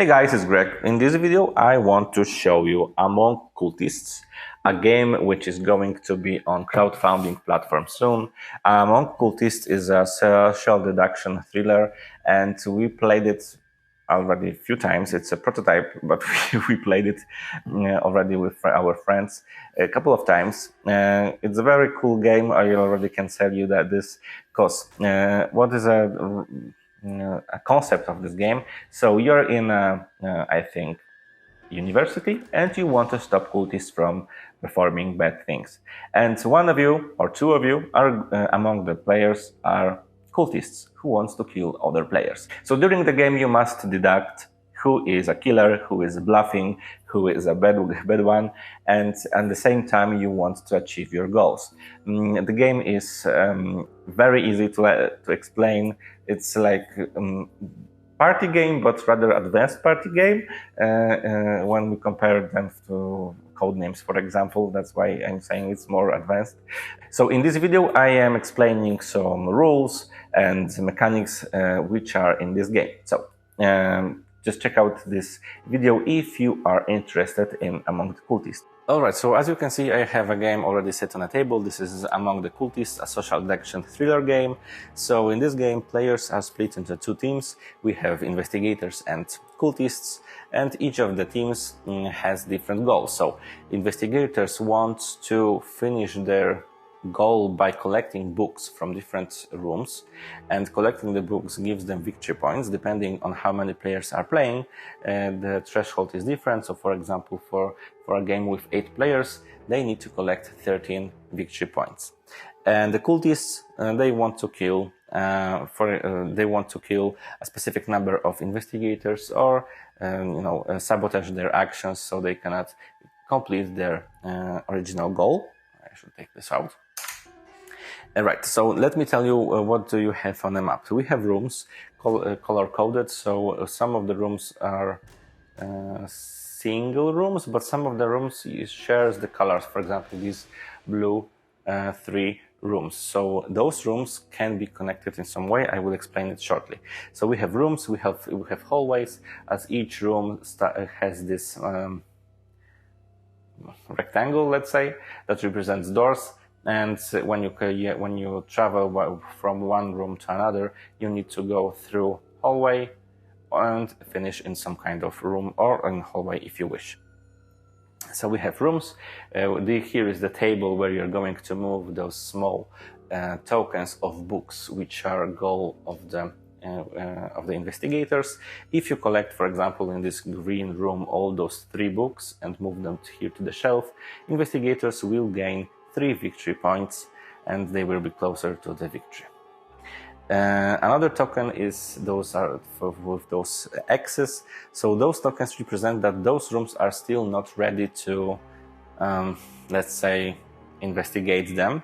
Hey guys, it's Greg. In this video, I want to show you Among Cultists, a game which is going to be on crowdfunding platform soon. Among Cultists is a social deduction thriller, and we played it already a few times. It's a prototype, but we played it already with our friends a couple of times. It's a very cool game. I already can tell you that this, because what is a concept of this game. So you're in, I think, university, and you want to stop cultists from performing bad things. And one of you or two of you are among the players are cultists who wants to kill other players. So during the game, you must deduct who is a killer, who is bluffing, who is a bad one, and at the same time you want to achieve your goals. The game is very easy to explain. It's like party game, but rather advanced party game when we compare them to Codenames, for example. That's why I'm saying it's more advanced. So in this video, I am explaining some rules and mechanics which are in this game. So just check out this video if you are interested in Among the Cultists. Alright, so as you can see, I have a game already set on a table. This is Among the Cultists, a social deduction thriller game. So in this game, players are split into two teams. We have investigators and cultists, and each of the teams has different goals. So investigators want to finish their goal by collecting books from different rooms, and collecting the books gives them victory points depending on how many players are playing. The threshold is different. So for example, for a game with 8 players, they need to collect 13 victory points. And the cultists, they want to kill a specific number of investigators, or sabotage their actions so they cannot complete their original goal. I should take this out. Alright, so let me tell you what do you have on the map. So we have rooms color-coded, so some of the rooms are single rooms, but some of the rooms shares the colors. For example, these blue 3 rooms. So those rooms can be connected in some way. I will explain it shortly. So we have rooms, we have hallways, as each room has this rectangle, let's say, that represents doors. And when you travel from one room to another, you need to go through hallway and finish in some kind of room, or in hallway if you wish. So we have rooms. Here is the table where you're going to move those small tokens of books, which are goal of the investigators. If you collect, for example, in this green room, all those 3 books and move them here to the shelf, investigators will gain 3 victory points, and they will be closer to the victory. Another token is with those X's. So those tokens represent that those rooms are still not ready to, let's say, investigate them.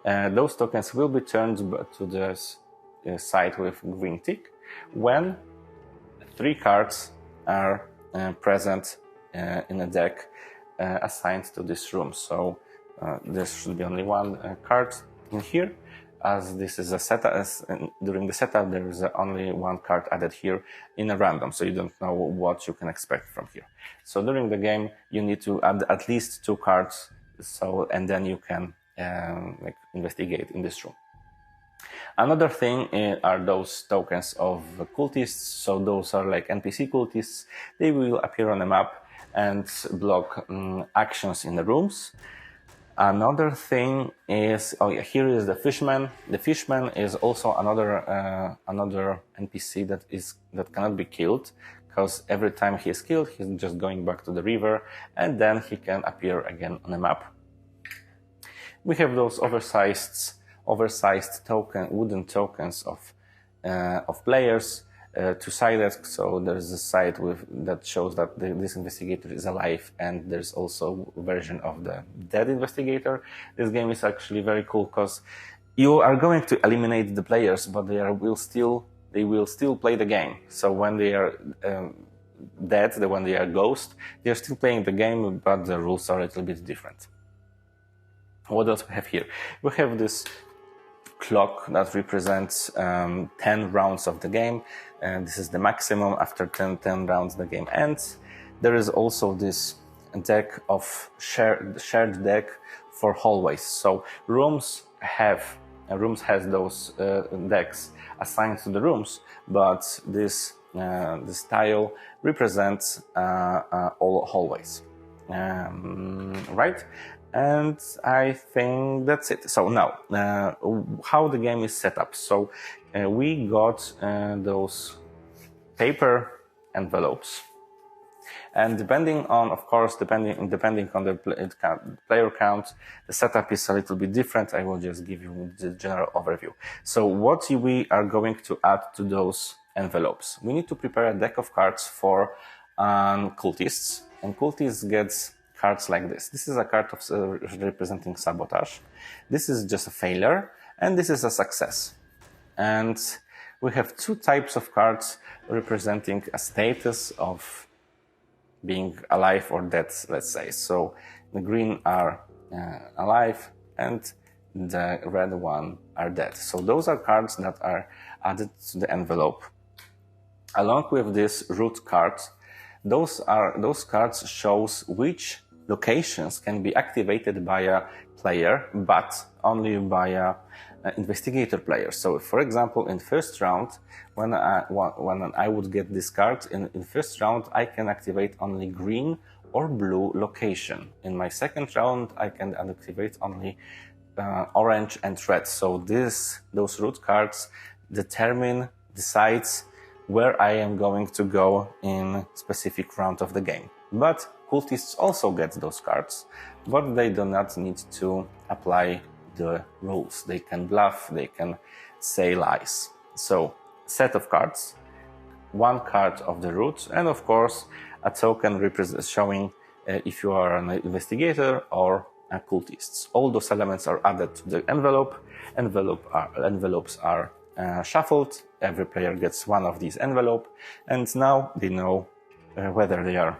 Those tokens will be turned to the side with green tick when 3 cards are present in a deck assigned to this room. So there should be only 1 card in here. As this is a setup, during the setup there is only 1 card added here in a random, so you don't know what you can expect from here. So during the game you need to add at least 2 cards, and then you can investigate in this room. Another thing are those tokens of cultists. So those are like NPC cultists. They will appear on the map and block actions in the rooms. Another thing is, here is the fishman. The fishman is also another NPC that cannot be killed, because every time he is killed, he's just going back to the river, and then he can appear again on the map. We have those oversized wooden tokens of players. 2 sided, so there's a side that shows that this investigator is alive, and there's also a version of the dead investigator. This game is actually very cool because you are going to eliminate the players, but they will still play the game. So when they are dead, when they are ghost, they are still playing the game, but the rules are a little bit different. What else we have here? We have this clock that represents 10 rounds of the game, and this is the maximum. After 10 rounds the game ends. There is also this deck of shared deck for hallways. So rooms has those decks assigned to the rooms, but this tile represents all hallways, right? And I think that's it. So now, how the game is set up. So we got those paper envelopes, and depending on the player count, the setup is a little bit different. I will just give you the general overview. So what we are going to add to those envelopes? We need to prepare a deck of cards for cultists, and cultists gets cards like this. This is a card of representing sabotage. This is just a failure, and this is a success. And we have two types of cards representing a status of being alive or dead, let's say. So the green are alive and the red one are dead. So those are cards that are added to the envelope. Along with this root card, those cards shows which locations can be activated by a player, but only by a investigator player. So, for example, in first round, when I would get this card, in first round, I can activate only green or blue location. In my second round, I can activate only orange and red. So those root cards decides where I am going to go in specific round of the game. But cultists also get those cards, but they do not need to apply the rules. They can bluff, they can say lies. So, set of cards, one card of the root, and of course, a token showing if you are an investigator or a cultist. All those elements are added to the envelope. Envelopes are shuffled. Every player gets one of these envelopes, and now they know whether they are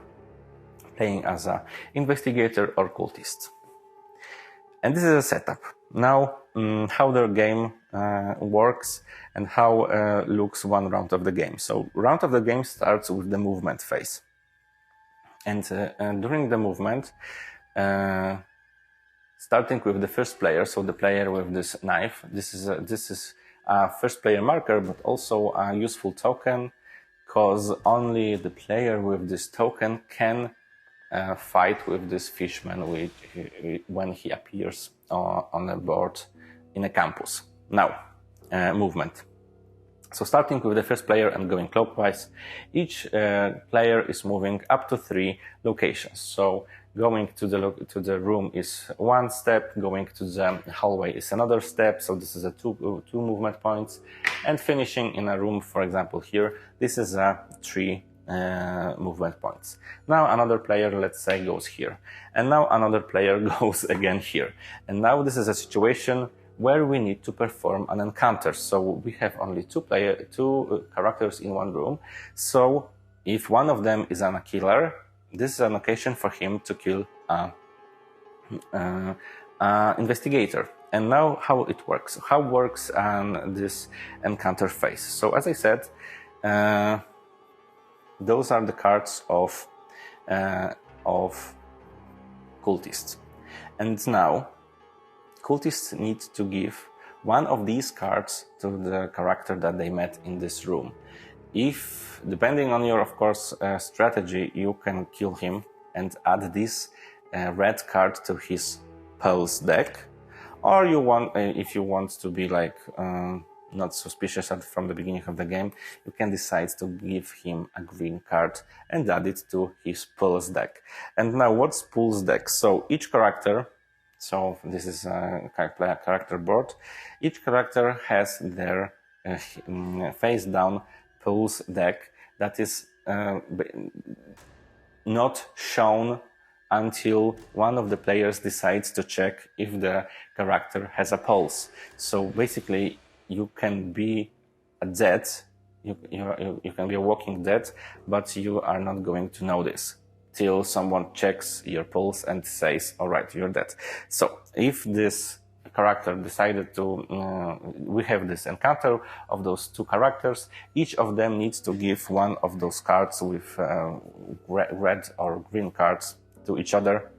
playing as an investigator or cultist. And this is a setup. Now, how the game works and how looks one round of the game. So, round of the game starts with the movement phase. And during the movement, starting with the first player, so the player with this knife, this is a first player marker, but also a useful token, because only the player with this token can fight with this fishman when he appears on the board in a campus. Now, movement. So starting with the first player and going clockwise, each player is moving up to 3 locations. So going to the room is one step, going to the hallway is another step. So this is a two movement points, and finishing in a room, for example, here, this is a 3 movement points. Now another player, let's say, goes here, and now another player goes again here. And now this is a situation where we need to perform an encounter. So we have only two characters in one room. So if one of them is a killer, this is an occasion for him to kill investigator. And now how it works? How works this encounter phase? So as I said, those are the cards of cultists. And now cultists need to give one of these cards to the character that they met in this room. If, depending on your, of course, strategy, you can kill him and add this red card to his Pulse deck, or if you want to be like not suspicious from the beginning of the game, you can decide to give him a green card and add it to his Pulse deck. And now, what's Pulse deck? So each character, so this is a character board, each character has their face down Pulse deck that is not shown until one of the players decides to check if the character has a pulse. So basically, you can be a dead, you can be a walking dead, but you are not going to know this till someone checks your pulse and says, all right, you're dead. So if this character decided to, we have this encounter of those two characters. Each of them needs to give one of those cards with red or green cards to each other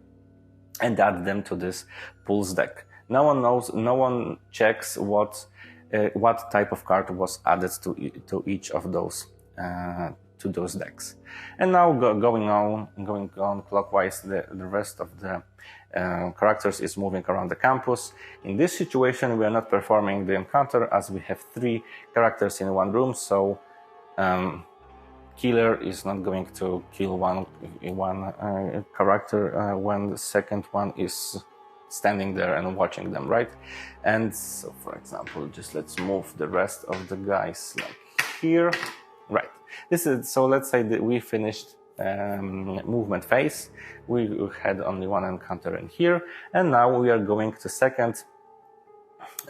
and add them to this pool's deck. No one knows, no one checks what type of card was added to each of those to those decks. And now going on clockwise, the rest of the characters is moving around the campus. In this situation, we are not performing the encounter as we have 3 characters in one room, so killer is not going to kill one character when the second one is standing there and watching them, right? And so, for example, just let's move the rest of the guys like here, right? This is, so let's say that we finished movement phase. We had only one encounter in here, and now we are going to second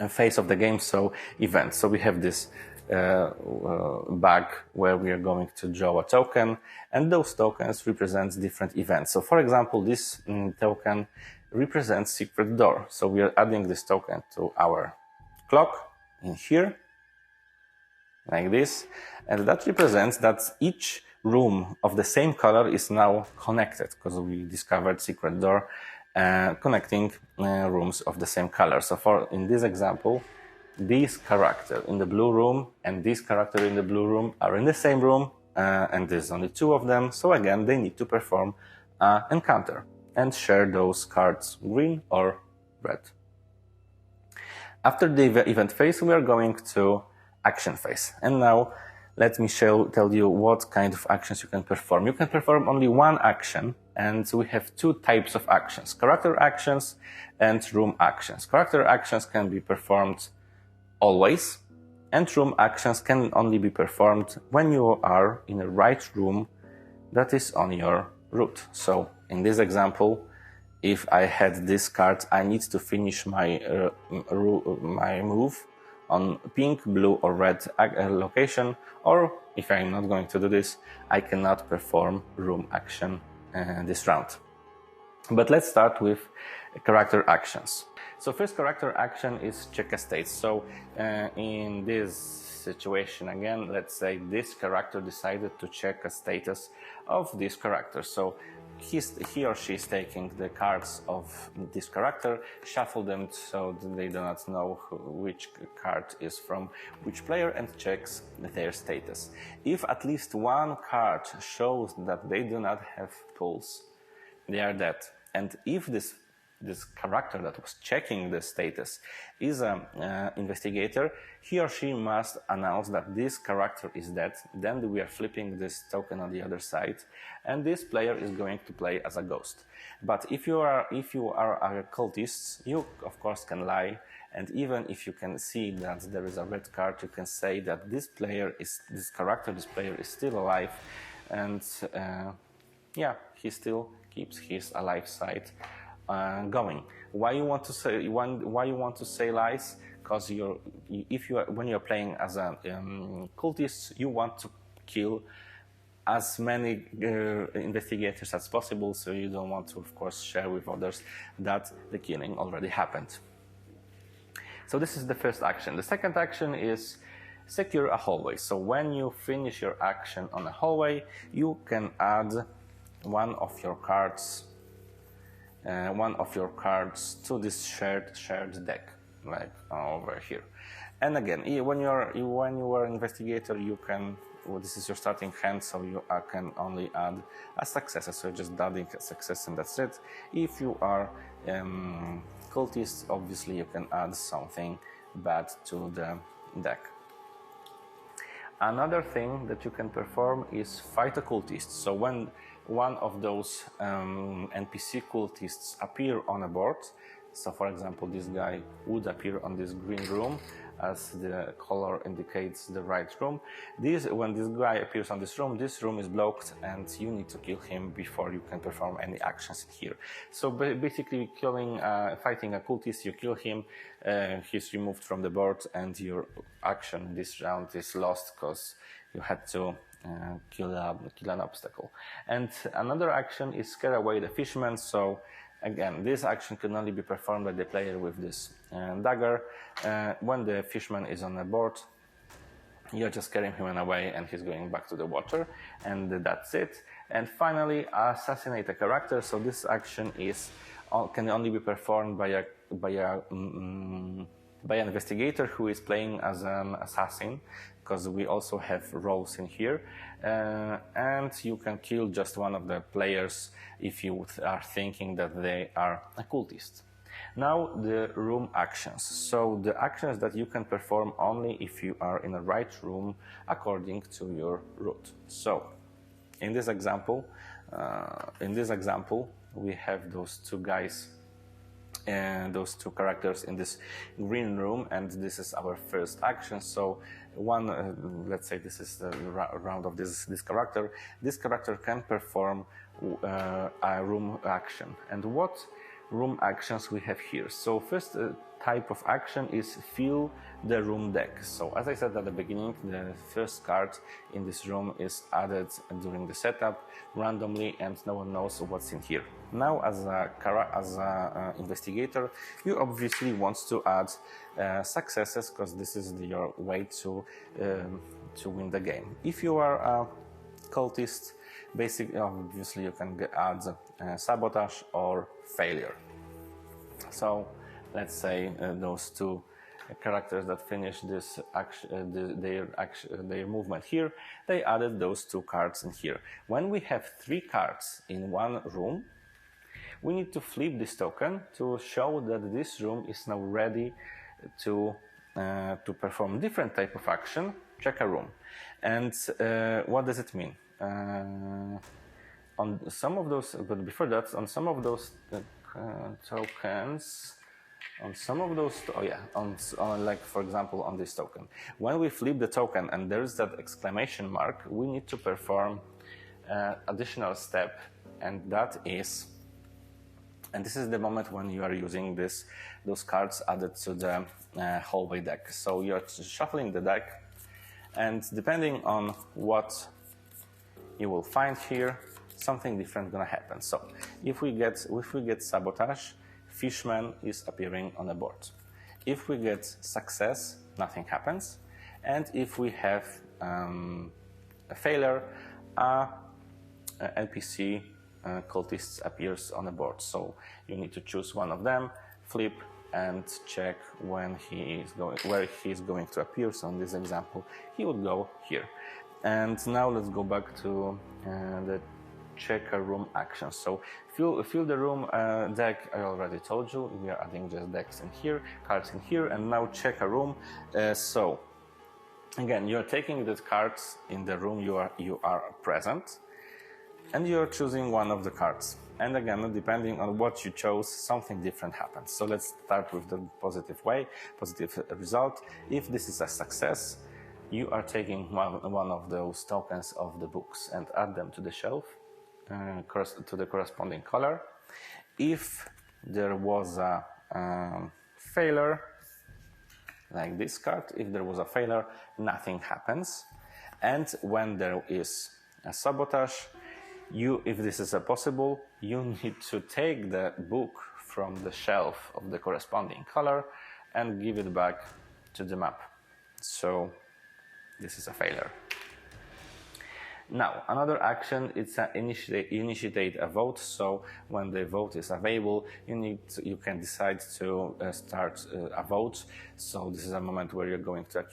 phase of the game, so event. So we have this bag where we are going to draw a token, and those tokens represent different events. So for example, this token represents secret door. So we are adding this token to our clock in here, like this, and that represents that each room of the same color is now connected, because we discovered secret door connecting rooms of the same color. So for in this example, this character in the blue room and this character in the blue room are in the same room, and there's only 2 of them. So again, they need to perform an encounter and share those cards, green or red. After the event phase, we are going to action phase. And now let me tell you what kind of actions you can perform. You can perform only one action, and we have 2 types of actions: character actions and room actions. Character actions can be performed always, and room actions can only be performed when you are in the right room that is on your route. So in this example, if I had this card, I need to finish my move on pink, blue or red location, or if I'm not going to do this, I cannot perform room action this round. But let's start with character actions. So first character action is check a state. So in this situation, again, let's say this character decided to check a status of this character. So he or she is taking the cards of this character, shuffle them so that they do not know which card is from which player, and checks their status. If at least one card shows that they do not have pulls, they are dead. And if this character that was checking the status is an investigator, he or she must announce that this character is dead. Then we are flipping this token on the other side, and this player is going to play as a ghost. But if you are a cultist, you of course can lie, and even if you can see that there is a red card, you can say that this player is still alive, and yeah, he still keeps his alive side going. Why you want to say lies? Because when you're playing as a cultist, you want to kill as many investigators as possible, so you don't want to, of course, share with others that the killing already happened. So this is the first action. The second action is secure a hallway. So when you finish your action on a hallway, you can add one of your cards to this shared deck, like over here. And again, when you are an investigator, you can, this is your starting hand, so you can only add a success. So just adding a success and that's it. If you are cultist, obviously you can add something bad to the deck. Another thing that you can perform is fight a cultist. So when one of those NPC cultists appear on a board, so for example this guy would appear on this green room as the color indicates the right room. When this guy appears on this room is blocked and you need to kill him before you can perform any actions here. So basically fighting a cultist, you kill him, he's removed from the board, and your action this round is lost because you had to kill an obstacle. And another action is scare away the fisherman. So Again, this action can only be performed by the player with this dagger. When the fishman is on the board, you're just carrying him away and he's going back to the water, and that's it. And finally, assassinate a character. So this action can only be performed by an investigator who is playing as an assassin, because we also have roles in here, and you can kill just one of the players if you are thinking that they are a cultist. Now the room actions. So the actions that you can perform only if you are in the right room according to your route. So in this example, we have those two guys and those two characters in this green room, and this is our first action. So let's say this is the round of this character. This character can perform a room action. And what room actions we have here? So first type of action is fill the room deck. So as I said at the beginning, the first card in this room is added during the setup randomly, and no one knows what's in here. Now as a investigator, you obviously want to add successes, because this is your way to win the game. If you are a cultist, obviously you can add sabotage or failure. So let's say those two characters that finish this their movement here, they added those two cards in here. When we have 3 cards in one room, we need to flip this token to show that this room is now ready to perform different type of action, check a room. And what does it mean? On some of those, but before that, on some of those tokens, on some of those, on like for example on this token, when we flip the token and there's that exclamation mark, we need to perform additional step, and this is the moment when you are using those cards added to the hallway deck. So you're shuffling the deck, and depending on what you will find here, something different gonna happen. So if we get sabotage, fishman is appearing on the board. If we get success, nothing happens. And if we have a failure, NPC cultist appears on the board. So you need to choose one of them, flip, and check where he is going to appear. So in this example, he would go here. And now let's go back to the check a room action. So fill the room deck. I already told you we are adding just decks in here, cards in here, and now check a room. So again, you're taking the cards in the room you are present, and you're choosing one of the cards. And again, depending on what you chose, something different happens. So let's start with the positive result. If this is a success, you are taking one of those tokens of the books and add them to the shelf, to the corresponding color. If there was a failure, like this card, if there was a failure, nothing happens. And when there is a sabotage, if this is possible, you need to take the book from the shelf of the corresponding color and give it back to the map. So this is a failure. Now, another action, it's initiate a vote. So when the vote is available, you can decide to start a vote. So this is a moment where you're going to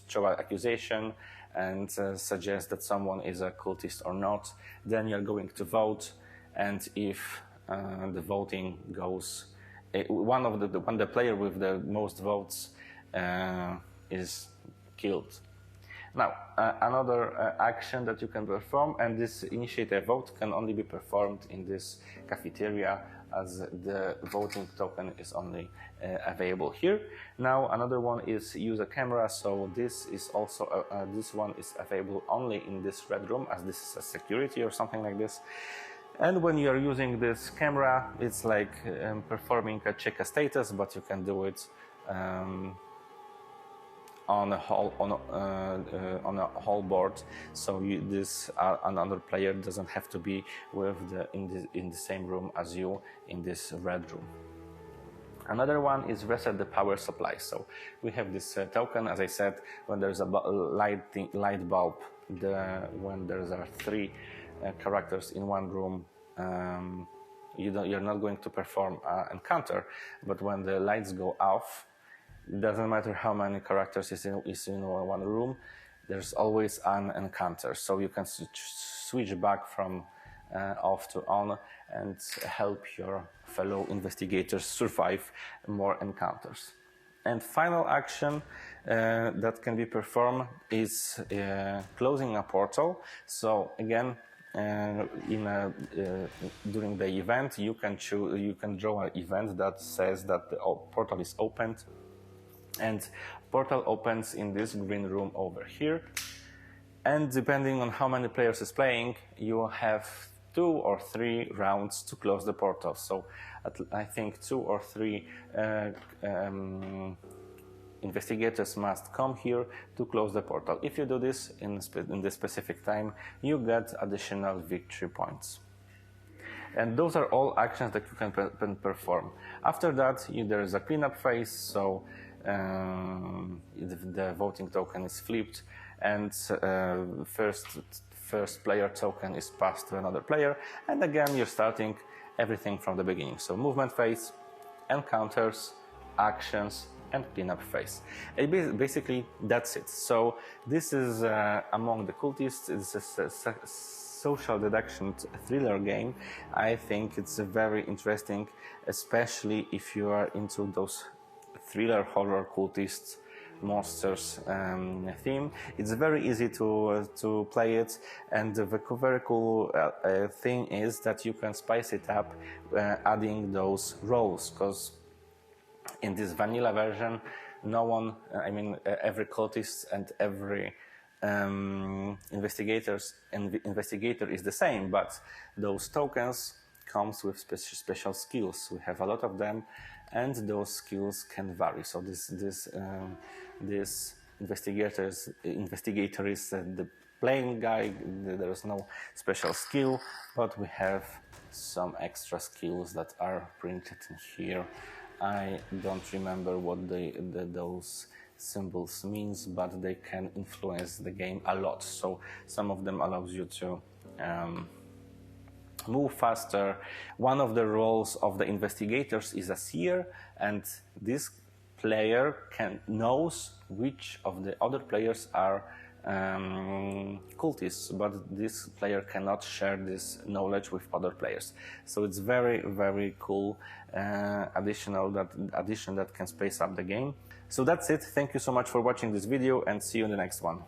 show an accusation and suggest that someone is a cultist or not. Then you're going to vote, and if the voting goes, when the player with the most votes is killed. Now, another action that you can perform, and this initiate a vote can only be performed in this cafeteria, as the voting token is only available here. Now, another one is use a camera. So this is also this one is available only in this red room, as this is a security or something like this. And when you are using this camera, it's like performing a check a status, but you can do it on a whole board, so another player doesn't have to be in the same room as you in this red room. Another one is reset the power supply. So we have this token, as I said, when there's a light bulb, when there are 3 characters in one room, you're not going to perform an encounter, but when the lights go off, it doesn't matter how many characters is in one room, there's always an encounter. So you can switch back from off to on and help your fellow investigators survive more encounters. And final action that can be performed is closing a portal. So again, during the event, you can draw an event that says that the portal is opened, and portal opens in this green room over here. And depending on how many players is playing, you have 2 or 3 rounds to close the portal. So I think 2 or 3 investigators must come here to close the portal. If you do this in the specific time, you get additional victory points. And those are all actions that you can perform. After that, there is a cleanup phase, so the voting token is flipped, and first player token is passed to another player, and again you're starting everything from the beginning. So movement phase, encounters, actions, and cleanup phase. Basically, that's it. So this is among the Cultists. It's a social deduction thriller game. I think it's very interesting, especially if you are into those thriller horror Cultists monsters theme. It's very easy to play it, and the very cool thing is that you can spice it up adding those roles, because in this vanilla version, every cultist and every investigator is the same, but those tokens comes with special skills. We have a lot of them, and those skills can vary. So this investigator is the playing guy. There is no special skill, but we have some extra skills that are printed in here. I don't remember what those symbols means, but they can influence the game a lot. So some of them allows you to move faster. One of the roles of the investigators is a seer, and this player knows which of the other players are cultists, but this player cannot share this knowledge with other players. So it's very, very cool addition that can spice up the game. So that's it. Thank you so much for watching this video, and see you in the next one.